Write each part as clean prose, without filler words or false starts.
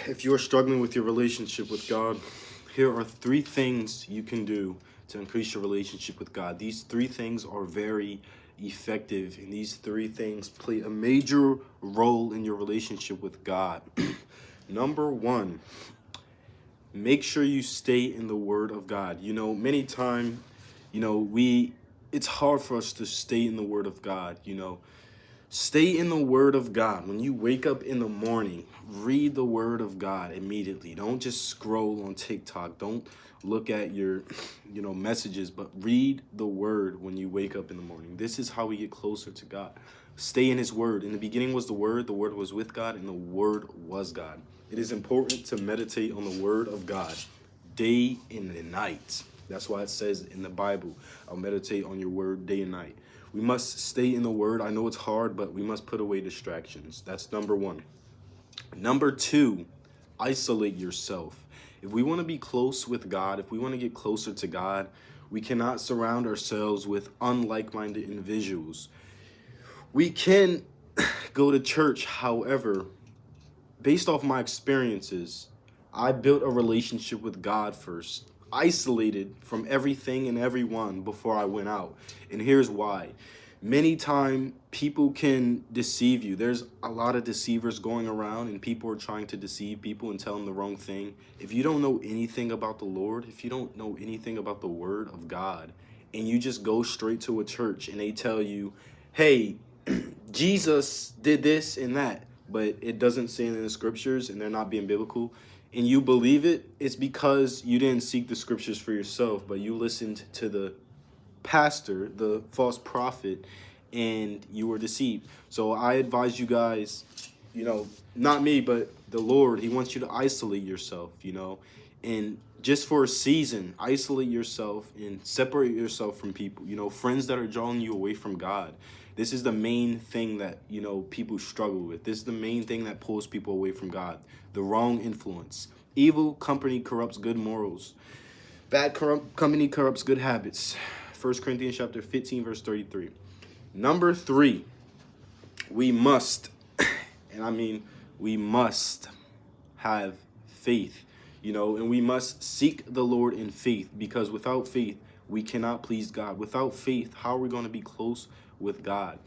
If you're struggling with your relationship with God, here are three things you can do to increase your relationship with God. These three things are very effective, and these three things play a major role in your relationship with God. Number one, make sure you stay in the Word of God. Many times, it's hard for us to stay in the Word of God. Stay in the Word of God. When you wake up in the morning, read the Word of God immediately. Don't just scroll on TikTok. Don't look at your, messages, but read the Word when you wake up in the morning. This is how we get closer to God. Stay in His Word. In the beginning was the Word was with God, and the Word was God. It is important to meditate on the Word of God day and night. That's why it says in the Bible, I'll meditate on your Word day and night. We must stay in the Word. I know it's hard, but we must put away distractions. That's number one. Number two, isolate yourself. If we want to be close with God, if we want to get closer to God, we cannot surround ourselves with unlike-minded individuals. We can go to church, however, based off my experiences, I built a relationship with God first, isolated from everything and everyone before I went out. And here's why. Many times people can deceive you. There's a lot of deceivers going around, and people are trying to deceive people and tell them the wrong thing. If you don't know anything about the Lord, if you don't know anything about the Word of God, and you just go straight to a church and they tell you, hey, Jesus did this and that, but it doesn't say it in the scriptures and they're not being biblical, and you believe it, it's because you didn't seek the scriptures for yourself, but you listened to the pastor, the false prophet, and you were deceived. So I advise you guys, not me, but the Lord, He wants you to isolate yourself, and just for a season, isolate yourself and separate yourself from people, friends that are drawing you away from God. This is the main thing that, people struggle with. This is the main thing that pulls people away from God. The wrong influence. Evil company corrupts good morals. Bad company corrupts good habits. 1 Corinthians chapter 15, verse 33. Number three, we must, and I mean we must have faith, and we must seek the Lord in faith, because without faith, we cannot please God. Without faith, how are we going to be close with God?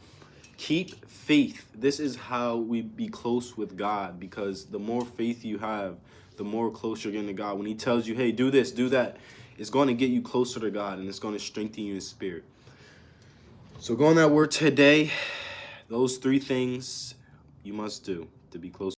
Keep faith. This is how we be close with God, because the more faith you have, the more close you're getting to God. When He tells you, hey, do this, do that, it's going to get you closer to God, and it's going to strengthen you in spirit. So go on that word today. Those three things you must do to be close.